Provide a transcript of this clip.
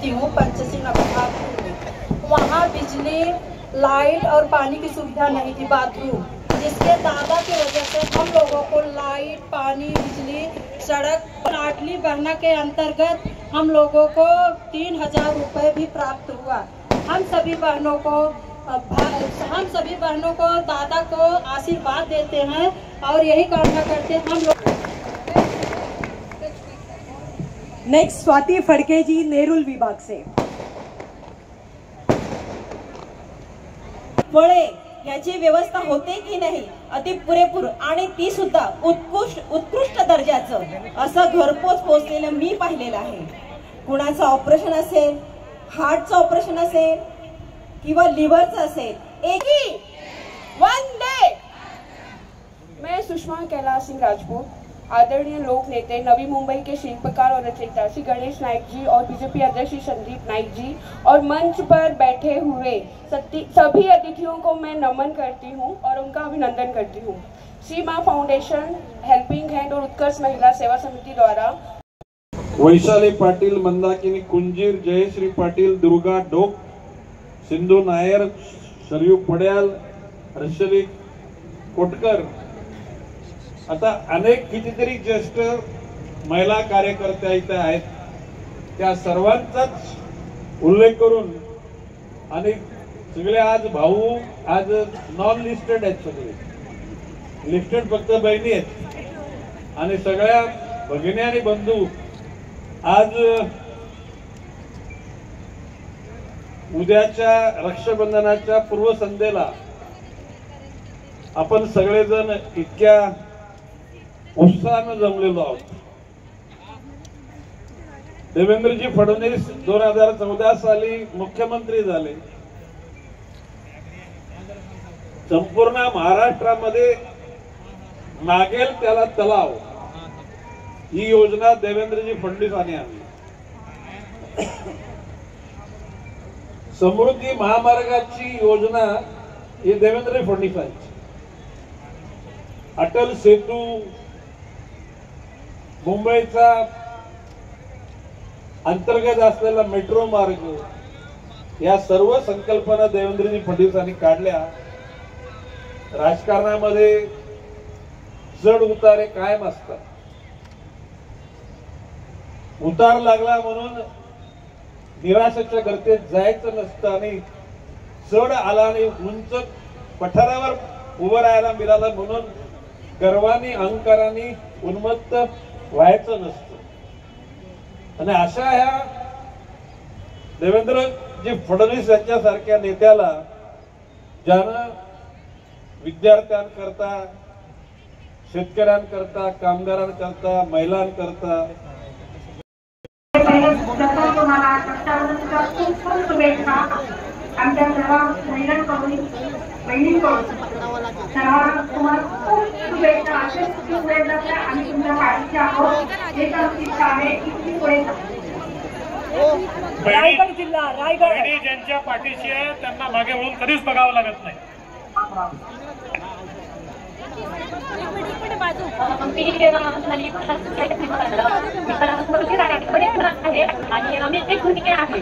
रहती हूँ पंचशील नगर में। वहाँ बिजली, लाइट और पानी की सुविधा नहीं थी, बाथरूम, जिसके दादा की वजह से हम लोगों को लाइट, पानी, बिजली, सड़क, लाडली बहना के अंतर्गत हम लोगों को 3000 रुपये भी प्राप्त हुआ। हम सभी बहनों को दादा को आशीर्वाद देते हैं और यही कामना करते हैं हम लोग। नेक्स्ट स्वाति फडके जी, नेरुल विभाग से। फळे याची व्यवस्था होते की नाही अति पुरेपूर आणि ती सुद्धा उत्कृष्ट दर्जाचं असं घरपोच पोहोचलेलं मी पाहिलेलं आहे। कुणाचं ऑपरेशन असेल, हार्टचं ऑपरेशन असेल किंवा लिव्हरचं असेल, एकी वंदे। मैं सुषमा कैलाश सिंह राजपूत, आदरणीय लोक नेते नवी मुंबई के शिल्पकार और रचयिता श्री गणेश नाइक जी और बीजेपी अध्यक्ष श्री संदीप नाइक जी और मंच पर बैठे हुए सभी अतिथियों को मैं नमन करती हूं और उनका अभिनंदन करती हूं। श्री मां फाउंडेशन, हेल्पिंग हैंड और उत्कर्ष महिला सेवा समिति द्वारा वैशाली पाटील, मंदाकिनी कुंजीर, जयश्री पाटील, दुर्गा डोक, सिंधू नायर, सरयू पड्याल, हर्षली कोटकर, आता अनेक कितीतरी ज्येष्ठ महिला कार्यकर्त्या इथे आहेत, त्या सर्वांचाच उल्लेख करून आणि सगळे आज भाऊ आज नॉन लिस्टेड आहेत, सगळे लिस्टेड फक्त बहिणी आहेत आणि सगळ्या भगिनी आणि बंधू आज उद्याच्या रक्षाबंधनाच्या पूर्वसंध्येला आपण सगळेजण इतक्या उत्साहाने जमलेलो आहोत। देवेंद्रजी फडणवीस 2014 साली मुख्यमंत्री झाले। संपूर्ण महाराष्ट्रामध्ये मागेल त्याला तलाव ही योजना देवेंद्रजी फडणवीसांनी आणली। समृद्धी महामार्गाची योजना ही देवेंद्र फडणवीसांची। अटल सेतू, मुंबईचा अंतर्गत असलेला मेट्रो मार्ग, या सर्व संकल्पना देवेंद्रजी फडणवीसांनी काढल्या। राजकारणामध्ये चढ उतारे कायम असतात। उतार लागला म्हणून निराशेच्या गर्तेत जायचं नसतं आणि चढ आला आणि उंच पठारावर उभं राहायला मिळालं म्हणून गर्वानी अहंकाराने उन्मत्त व्हायचं नसतं। आणि अशा ह्या देवेंद्रजी फडणवीस यांच्यासारख्या नेत्याला, ज्यानं विद्यार्थ्यांकरता, शेतकऱ्यांकरता, कामगारांकरता, महिलांकरता आमच्या सर्व महिलांकडून, बहिणींकडून सर्वांना तुम्हाला खूप शुभेच्छा। असेच पुढे जाता आणि तुमच्या पाठीशी आहोत। हे तर इच्छा आहे की पुढे रायगड जिल्हा, रायगड ज्यांच्या पाठीशी आहे त्यांना मागे वळून कधीच बघावं लागत नाही। आणि आम्ही एक भूमिका आहे